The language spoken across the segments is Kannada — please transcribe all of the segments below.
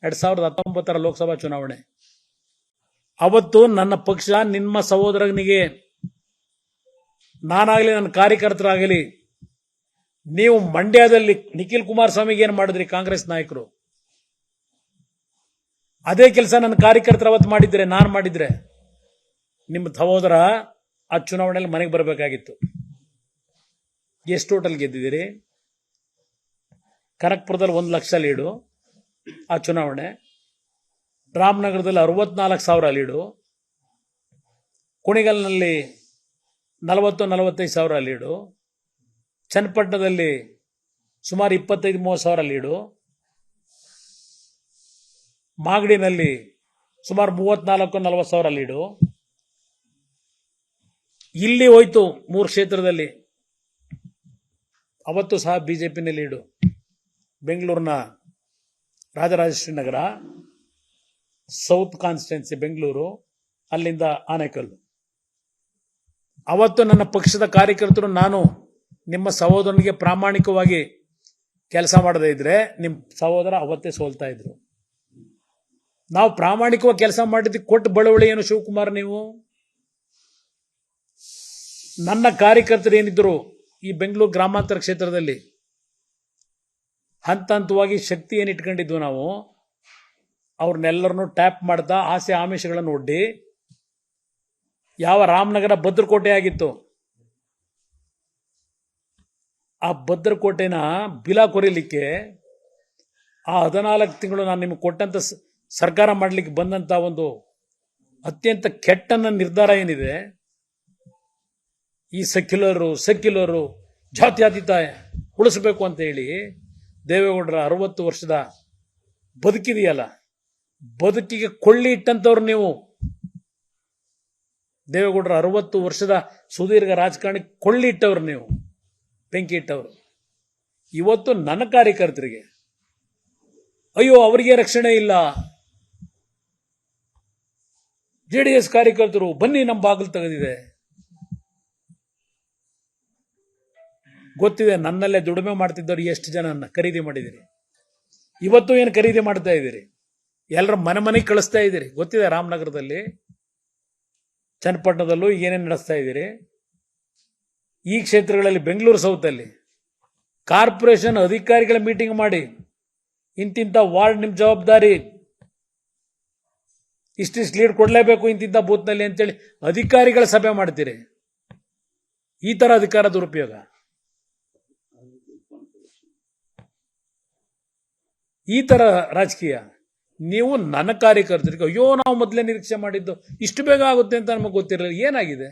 2019 ಲೋಕಸಭಾ ಚುನಾವಣೆ. ಅವತ್ತು ನನ್ನ ಪಕ್ಷ ನಿಮ್ಮ ಸಹೋದರನಿಗೆ, ನಾನಾಗಲಿ ನನ್ನ ಕಾರ್ಯಕರ್ತರಾಗಲಿ, ನೀವು ಮಂಡ್ಯದಲ್ಲಿ ನಿಖಿಲ್ ಕುಮಾರಸ್ವಾಮಿಗೆ ಏನು ಮಾಡಿದ್ರಿ ಕಾಂಗ್ರೆಸ್ ನಾಯಕರು, ಅದೇ ಕೆಲಸ ನನ್ನ ಕಾರ್ಯಕರ್ತರು ಅವತ್ತು ಮಾಡಿದ್ರೆ, ನಾನು ಮಾಡಿದ್ರೆ ನಿಮ್ಮ ಸಹೋದರ ಆ ಚುನಾವಣೆಯಲ್ಲಿ ಮನೆಗೆ ಬರಬೇಕಾಗಿತ್ತು. ಎಷ್ಟು ಟೋಟಲ್ ಗೆದ್ದಿದ್ದೀರಿ? ಕನಕಪುರದಲ್ಲಿ 1 ಲಕ್ಷ ಲೀಡು ಆ ಚುನಾವಣೆ, ರಾಮನಗರದಲ್ಲಿ 64,000 ಲೀಡು, ಕುಣಿಗಲ್ನಲ್ಲಿ 40-45 ಸಾವಿರ ಲೀಡು, ಚನ್ನಪಟ್ಟಣದಲ್ಲಿ ಸುಮಾರು 25-30 ಸಾವಿರ ಲೀಡು, ಮಾಗಡಿನಲ್ಲಿ ಸುಮಾರು 34-40 ಸಾವಿರ ಲೀಡು. ಇಲ್ಲಿ ಹೋಯ್ತು 3 ಕ್ಷೇತ್ರದಲ್ಲಿ. ಅವತ್ತು ಸಹ ಬಿಜೆಪಿನೇ ಲೀಡು. ಬೆಂಗಳೂರಿನ ರಾಜರಾಜೇಶ್ವರಿ ನಗರ, ಸೌತ್ ಕಾನ್ಸ್ಟಿಟ್ಯೂನ್ಸಿ ಬೆಂಗಳೂರು, ಅಲ್ಲಿಂದ ಆನೇಕಲ್ಲು. ಅವತ್ತು ನನ್ನ ಪಕ್ಷದ ಕಾರ್ಯಕರ್ತರು, ನಾನು ನಿಮ್ಮ ಸಹೋದರನಿಗೆ ಪ್ರಾಮಾಣಿಕವಾಗಿ ಕೆಲಸ ಮಾಡದೇ ಇದ್ರೆ ನಿಮ್ಮ ಸಹೋದರ ಅವತ್ತೇ ಸೋಲ್ತಾ ಇದ್ರು. ನಾವು ಪ್ರಾಮಾಣಿಕವಾಗಿ ಕೆಲಸ ಮಾಡಿದ್ದಕ್ಕೆ ಕೊಟ್ಟು ಬಳುವಳಿ ಏನು ಶಿವಕುಮಾರ್? ನೀವು ನನ್ನ ಕಾರ್ಯಕರ್ತರು ಏನಿದ್ರು ಈ ಬೆಂಗಳೂರು ಗ್ರಾಮಾಂತರ ಕ್ಷೇತ್ರದಲ್ಲಿ ಹಂತ ಹಂತವಾಗಿ ಶಕ್ತಿ ಏನು ಇಟ್ಕೊಂಡಿದ್ವು ನಾವು, ಅವ್ರನ್ನೆಲ್ಲರನ್ನು ಟ್ಯಾಪ್ ಮಾಡ್ತಾ ಆಸೆ ಆಮಿಷಗಳನ್ನು ಒಡ್ಡಿ, ಯಾವ ರಾಮನಗರ ಭದ್ರಕೋಟೆ ಆಗಿತ್ತು ಆ ಭದ್ರಕೋಟೆನ ಬಿಲ ಕೊರಿಲಿಕ್ಕೆ ಆ 14 ತಿಂಗಳು ನಾನು ನಿಮಗೆ ಕೊಟ್ಟಂತ ಸರ್ಕಾರ ಮಾಡಲಿಕ್ಕೆ ಬಂದಂತ ಒಂದು ಅತ್ಯಂತ ಕೆಟ್ಟನ ನಿರ್ಧಾರ ಏನಿದೆ, ಈ ಸೆಕ್ಯುಲರು ಜಾತ್ಯತೀತ ಉಳಿಸಬೇಕು ಅಂತ ಹೇಳಿ ದೇವೇಗೌಡರ 60 ವರ್ಷದ ಬದುಕಿದೆಯಲ್ಲ, ಬದುಕಿಗೆ ಕೊಳ್ಳಿ ಇಟ್ಟಂತವ್ರು ನೀವು. ದೇವೇಗೌಡರ 60 ವರ್ಷದ ಸುದೀರ್ಘ ರಾಜಕಾರಣಿ ಕೊಳ್ಳಿ ಇಟ್ಟವ್ರು ನೀವು, ಬೆಂಕಿ ಇಟ್ಟವರು. ಇವತ್ತು ನನ್ನ ಕಾರ್ಯಕರ್ತರಿಗೆ ಅಯ್ಯೋ ಅವರಿಗೆ ರಕ್ಷಣೆ ಇಲ್ಲ, ಜೆಡಿಎಸ್ ಕಾರ್ಯಕರ್ತರು ಬನ್ನಿ ನಮ್ಮ ಬಾಗಿಲು ತೆಗೆದಿದೆ. ಗೊತ್ತಿದೆ ನನ್ನಲ್ಲೇ ದುಡಿಮೆ ಮಾಡ್ತಿದ್ದವ್ರು ಎಷ್ಟು ಜನ ಖರೀದಿ ಮಾಡಿದಿರಿ. ಇವತ್ತು ಏನು ಖರೀದಿ ಮಾಡ್ತಾ ಇದ್ದೀರಿ? ಎಲ್ಲರ ಮನೆಗೆ ಕಳಿಸ್ತಾ ಇದ್ದೀರಿ. ಗೊತ್ತಿದೆ ರಾಮನಗರದಲ್ಲಿ, ಚನ್ನಪಟ್ಟಣದಲ್ಲೂ ಏನೇನು ನಡೆಸ್ತಾ ಇದ್ದೀರಿ. ಈ ಕ್ಷೇತ್ರಗಳಲ್ಲಿ ಬೆಂಗಳೂರು ಸೌತಲ್ಲಿ ಕಾರ್ಪೊರೇಷನ್ ಅಧಿಕಾರಿಗಳ ಮೀಟಿಂಗ್ ಮಾಡಿ, ಇಂತಿಂತ ವಾರ್ಡ್ ನಿಮ್ಮ ಜವಾಬ್ದಾರಿ, ಇಷ್ಟಿಷ್ಟು ಲೀಡ್ ಕೊಡಲೇಬೇಕು ಇಂತಿಂತ ಬೂತ್ನಲ್ಲಿ ಅಂತೇಳಿ ಅಧಿಕಾರಿಗಳ ಸಭೆ ಮಾಡ್ತೀರಿ. ಈ ತರ ಅಧಿಕಾರ ದುರುಪಯೋಗ, ಈ ತರ ರಾಜಕೀಯ. ನೀವು ನನ್ನ ಕಾರ್ಯಕರ್ತರಿಗೆ ಅಯ್ಯೋ ನಾವು ಮೊದಲೇ ನಿರೀಕ್ಷೆ ಮಾಡಿದ್ದು ಇಷ್ಟು ಬೇಗ ಆಗುತ್ತೆ ಅಂತ ನಮಗೆ ಗೊತ್ತಿರಲಿಲ್ಲ.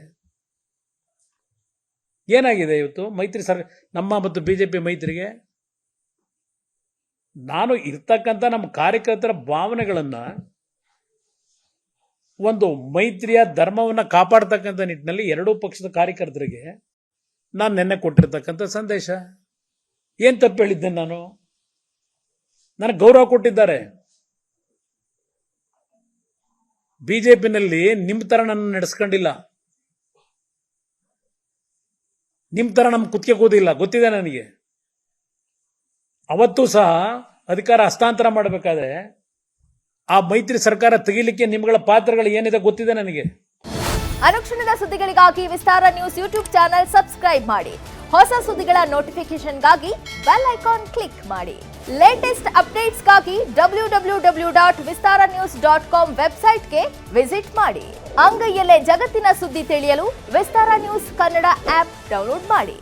ಏನಾಗಿದೆ ಇವತ್ತು ಮೈತ್ರಿ ಸರ್ಕಾರ, ನಮ್ಮ ಮತ್ತು ಬಿಜೆಪಿ ಮೈತ್ರಿಗೆ? ನಾನು ಇರ್ತಕ್ಕಂಥ ನಮ್ಮ ಕಾರ್ಯಕರ್ತರ ಭಾವನೆಗಳನ್ನ, ಒಂದು ಮೈತ್ರಿಯ ಧರ್ಮವನ್ನು ಕಾಪಾಡ್ತಕ್ಕಂಥ ನಿಟ್ಟಿನಲ್ಲಿ ಎರಡೂ ಪಕ್ಷದ ಕಾರ್ಯಕರ್ತರಿಗೆ ನಾನು ನಿನ್ನೆ ಕೊಟ್ಟಿರ್ತಕ್ಕಂಥ ಸಂದೇಶ. ಏನ್ ತಪ್ಪು ಹೇಳಿದ್ದೇನೆ ನಾನು? ನನಗೆ ಗೌರವ ಕೊಟ್ಟಿದ್ದಾರೆ. ಬಿಜೆಪಿನಲ್ಲಿ ನಿಮ್ಮ ತರ ನನ್ನ ನಡೆಸ್ಕೊಂಡಿಲ್ಲ, ನಿಮ್ಮ ತರ ನಮ್ ಕುತ್ತಿಗೆ ಕೂದಿಲ್ಲ, ಗೊತ್ತಿದೆ ನನಗೆ. ಅವತ್ತೂ ಸಹ ಅಧಿಕಾರ ಹಸ್ತಾಂತರ ಮಾಡಬೇಕಾದ್ರೆ ಆ ಮೈತ್ರಿ ಸರ್ಕಾರ ತೆಗಿಲಿಕ್ಕೆ ನಿಮ್ಗಳ ಪಾತ್ರಗಳು ಏನಿದೆ ಗೊತ್ತಿದೆ ನನಗೆ. ಅನುಕ್ಷಣದ ಸುದ್ದಿಗಳಿಗಾಗಿ ವಿಸ್ತಾರ ನ್ಯೂಸ್ ಯೂಟ್ಯೂಬ್ ಚಾನೆಲ್ ಸಬ್ಸ್ಕ್ರೈಬ್ ಮಾಡಿ. ಹೊಸ ಸುದ್ದಿಗಳ ನೋಟಿಫಿಕೇಶನ್ಗಾಗಿ ಬೆಲ್ ಐಕಾನ್ ಕ್ಲಿಕ್ ಮಾಡಿ. ಲೇಟೆಸ್ಟ್ ಅಪ್ಡೇಟ್ಸ್ಗಾಗಿ www.vistaranews.com ವೆಬ್ಸೈಟ್ಗೆ ವಿಸಿಟ್ ಮಾಡಿ. ಅಂಗೈಯಲ್ಲೇ ಜಗತ್ತಿನ ಸುದ್ದಿ ತಿಳಿಯಲು ವಿಸ್ತಾರ ನ್ಯೂಸ್ ಕನ್ನಡ ಆಪ್ ಡೌನ್ಲೋಡ್ ಮಾಡಿ.